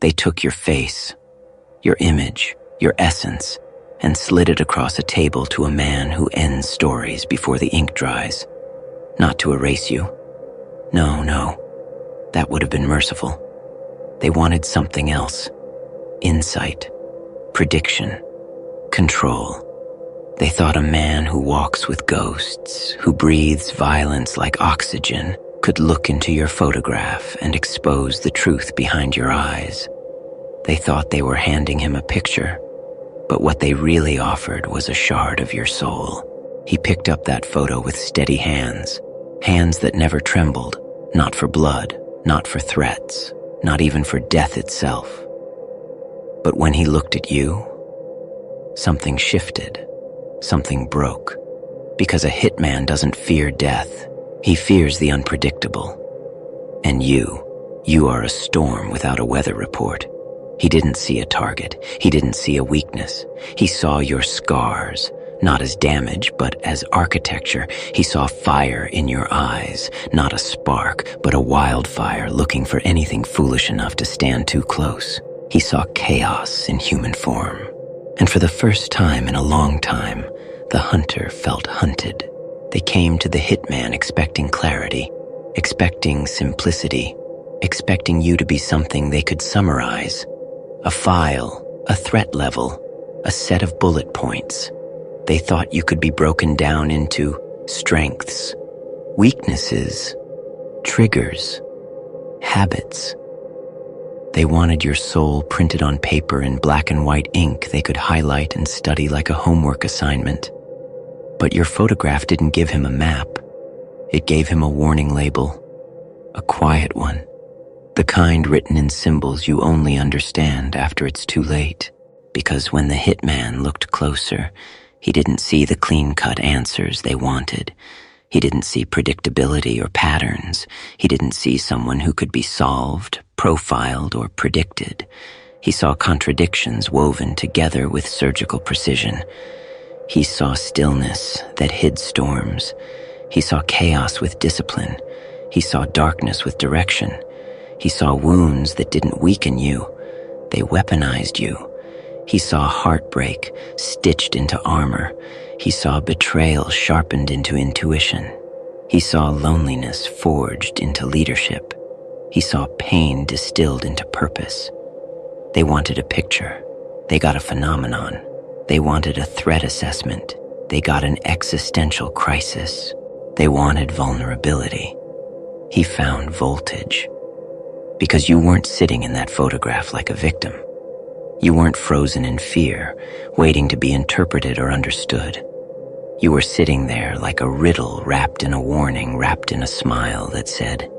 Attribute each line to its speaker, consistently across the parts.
Speaker 1: They took your face, your image, your essence, and slid it across a table to a man who ends stories before the ink dries. Not to erase you. No, that would have been merciful. They wanted something else. Insight, prediction, control. They thought a man who walks with ghosts, who breathes violence like oxygen, could look into your photograph and expose the truth behind your eyes. They thought they were handing him a picture, but what they really offered was a shard of your soul. He picked up that photo with steady hands, hands that never trembled, not for blood, not for threats, not even for death itself. But when he looked at you, something shifted, something broke. Because a hitman doesn't fear death, he fears the unpredictable. And you are a storm without a weather report. He didn't see a target. He didn't see a weakness. He saw your scars, not as damage, but as architecture. He saw fire in your eyes, not a spark, but a wildfire looking for anything foolish enough to stand too close. He saw chaos in human form. And for the first time in a long time, the hunter felt hunted. They came to the hitman expecting clarity, expecting simplicity, expecting you to be something they could summarize. A file, a threat level, a set of bullet points. They thought you could be broken down into strengths, weaknesses, triggers, habits. They wanted your soul printed on paper in black and white ink they could highlight and study like a homework assignment. But your photograph didn't give him a map. It gave him a warning label, a quiet one, the kind written in symbols you only understand after it's too late. Because when the hitman looked closer, he didn't see the clean-cut answers they wanted. He didn't see predictability or patterns. He didn't see someone who could be solved, profiled, or predicted. He saw contradictions woven together with surgical precision. He saw stillness that hid storms. He saw chaos with discipline. He saw darkness with direction. He saw wounds that didn't weaken you. They weaponized you. He saw heartbreak stitched into armor. He saw betrayal sharpened into intuition. He saw loneliness forged into leadership. He saw pain distilled into purpose. They wanted a picture. They got a phenomenon. They wanted a threat assessment. They got an existential crisis. They wanted vulnerability. He found voltage. Because you weren't sitting in that photograph like a victim. You weren't frozen in fear, waiting to be interpreted or understood. You were sitting there like a riddle wrapped in a warning, wrapped in a smile that said,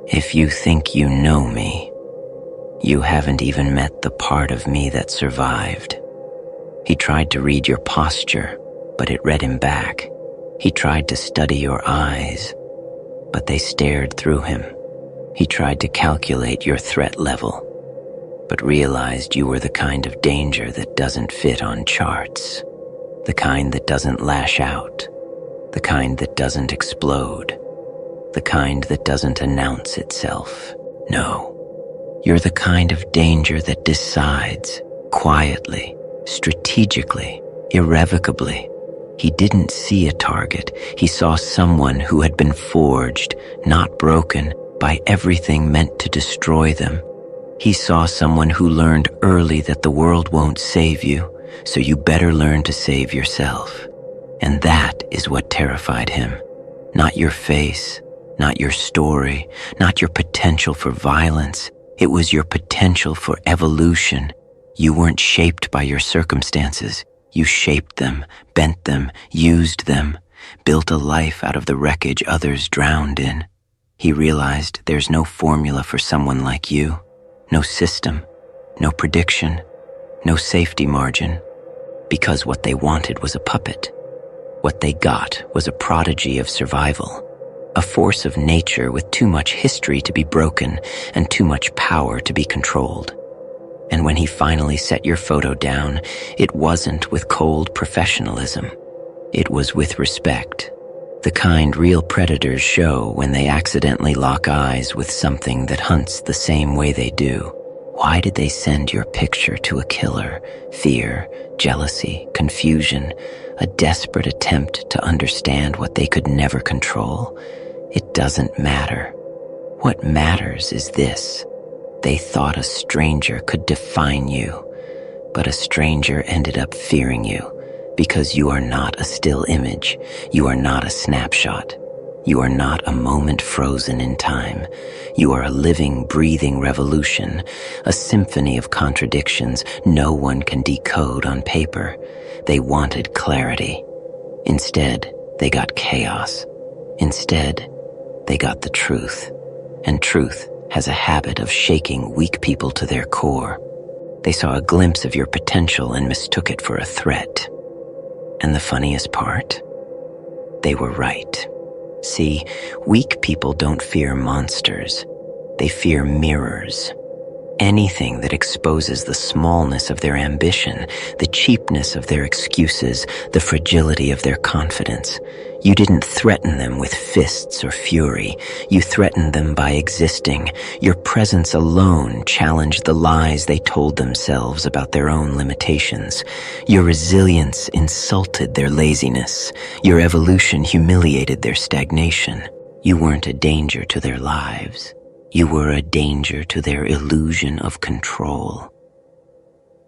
Speaker 1: "If you think you know me, you haven't even met the part of me that survived." He tried to read your posture, but it read him back. He tried to study your eyes, but they stared through him. He tried to calculate your threat level, but realized you were the kind of danger that doesn't fit on charts, the kind that doesn't lash out, the kind that doesn't explode, the kind that doesn't announce itself. No, you're the kind of danger that decides quietly, strategically, irrevocably. He didn't see a target. He saw someone who had been forged, not broken, by everything meant to destroy them. He saw someone who learned early that the world won't save you, so you better learn to save yourself. And that is what terrified him. Not your face, not your story, not your potential for violence. It was your potential for evolution. You weren't shaped by your circumstances. You shaped them, bent them, used them, built a life out of the wreckage others drowned in. He realized there's no formula for someone like you. No system, no prediction, no safety margin, because what they wanted was a puppet. What they got was a prodigy of survival, a force of nature with too much history to be broken and too much power to be controlled. And when he finally set your photo down, it wasn't with cold professionalism. It was with respect, the kind real predators show when they accidentally lock eyes with something that hunts the same way they do. Why did they send your picture to a killer? Fear, jealousy, confusion, a desperate attempt to understand what they could never control? It doesn't matter. What matters is this. They thought a stranger could define you, but a stranger ended up fearing you because you are not a still image. You are not a snapshot. You are not a moment frozen in time. You are a living, breathing revolution, a symphony of contradictions no one can decode on paper. They wanted clarity. Instead, they got chaos. Instead, they got the truth. And truth has a habit of shaking weak people to their core. They saw a glimpse of your potential and mistook it for a threat. And the funniest part? They were right. See, weak people don't fear monsters. They fear mirrors. Anything that exposes the smallness of their ambition, the cheapness of their excuses, the fragility of their confidence. You didn't threaten them with fists or fury. You threatened them by existing. Your presence alone challenged the lies they told themselves about their own limitations. Your resilience insulted their laziness. Your evolution humiliated their stagnation. You weren't a danger to their lives. You were a danger to their illusion of control.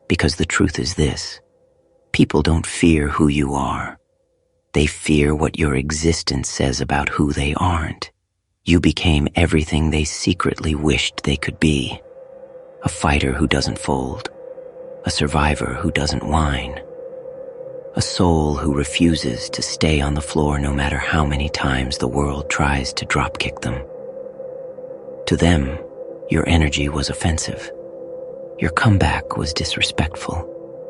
Speaker 1: Because the truth is this: people don't fear who you are. They fear what your existence says about who they aren't. You became everything they secretly wished they could be. A fighter who doesn't fold. A survivor who doesn't whine. A soul who refuses to stay on the floor no matter how many times the world tries to dropkick them. To them, your energy was offensive. Your comeback was disrespectful.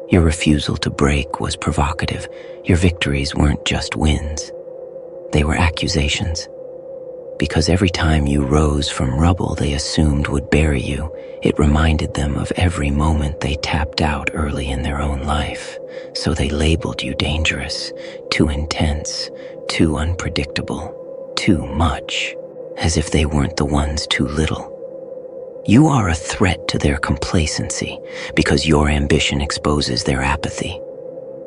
Speaker 1: Your refusal to break was provocative. Your victories weren't just wins. They were accusations. Because every time you rose from rubble they assumed would bury you, it reminded them of every moment they tapped out early in their own life. So they labeled you dangerous, too intense, too unpredictable, too much, as if they weren't the ones too little. You are a threat to their complacency because your ambition exposes their apathy.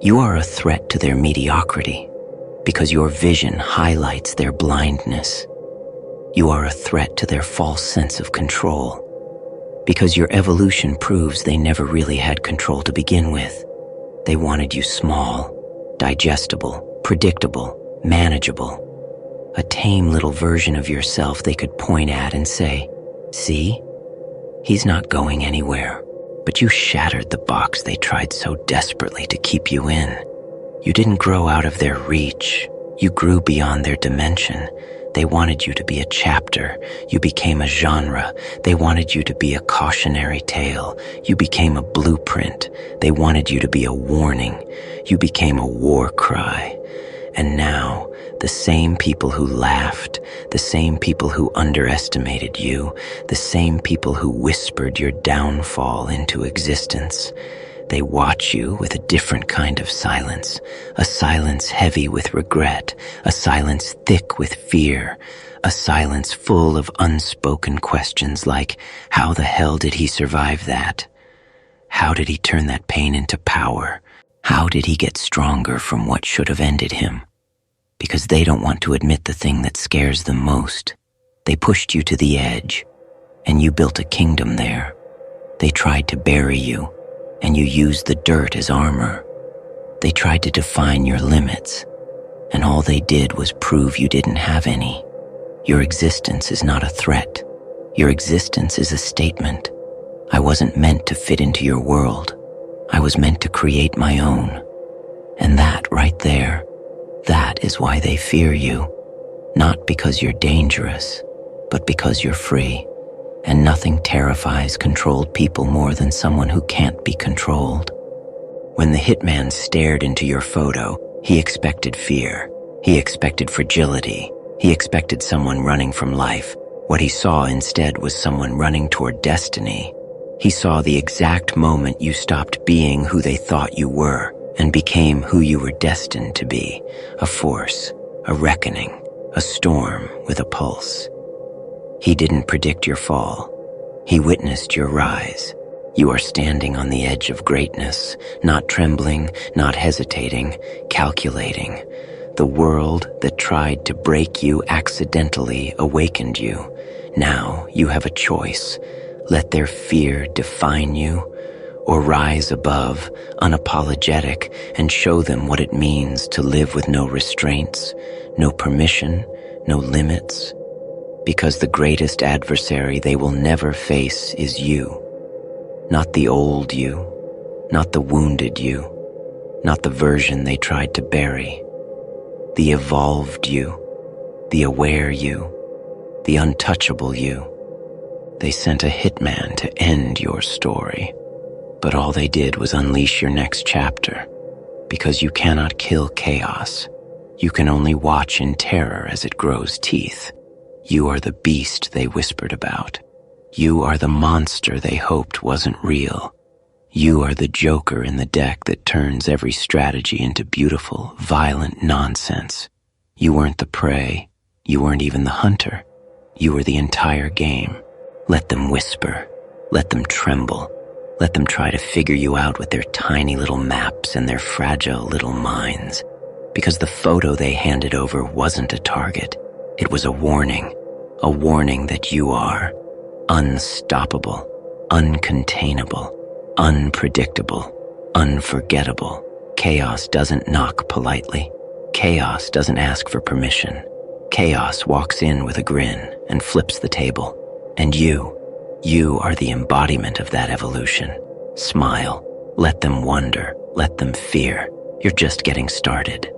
Speaker 1: You are a threat to their mediocrity because your vision highlights their blindness. You are a threat to their false sense of control because your evolution proves they never really had control to begin with. They wanted you small, digestible, predictable, manageable. A tame little version of yourself they could point at and say, "See? He's not going anywhere." But you shattered the box they tried so desperately to keep you in. You didn't grow out of their reach. You grew beyond their dimension. They wanted you to be a chapter. You became a genre. They wanted you to be a cautionary tale. You became a blueprint. They wanted you to be a warning. You became a war cry. And now, the same people who laughed, the same people who underestimated you, the same people who whispered your downfall into existence, they watch you with a different kind of silence, a silence heavy with regret, a silence thick with fear, a silence full of unspoken questions like, how the hell did he survive that? How did he turn that pain into power? How did he get stronger from what should have ended him? Because they don't want to admit the thing that scares them most. They pushed you to the edge, and you built a kingdom there. They tried to bury you, and you used the dirt as armor. They tried to define your limits, and all they did was prove you didn't have any. Your existence is not a threat. Your existence is a statement. I wasn't meant to fit into your world. I was meant to create my own. And that right there, that is why they fear you. Not because you're dangerous, but because you're free. And nothing terrifies controlled people more than someone who can't be controlled. When the hitman stared into your photo, he expected fear. He expected fragility. He expected someone running from life. What he saw instead was someone running toward destiny. He saw the exact moment you stopped being who they thought you were and became who you were destined to be, a force, a reckoning, a storm with a pulse. He didn't predict your fall. He witnessed your rise. You are standing on the edge of greatness, not trembling, not hesitating, calculating. The world that tried to break you accidentally awakened you. Now you have a choice. Let their fear define you, or rise above, unapologetic, and show them what it means to live with no restraints, no permission, no limits. Because the greatest adversary they will never face is you. Not the old you, not the wounded you, not the version they tried to bury. The evolved you, the aware you, the untouchable you. They sent a hitman to end your story, but all they did was unleash your next chapter. Because you cannot kill chaos, you can only watch in terror as it grows teeth. You are the beast they whispered about. You are the monster they hoped wasn't real. You are the joker in the deck that turns every strategy into beautiful, violent nonsense. You weren't the prey. You weren't even the hunter. You were the entire game. Let them whisper. Let them tremble. Let them try to figure you out with their tiny little maps and their fragile little minds. Because the photo they handed over wasn't a target. It was a warning that you are unstoppable, uncontainable, unpredictable, unforgettable. Chaos doesn't knock politely. Chaos doesn't ask for permission. Chaos walks in with a grin and flips the table. And you are the embodiment of that evolution. Smile. Let them wonder. Let them fear. You're just getting started.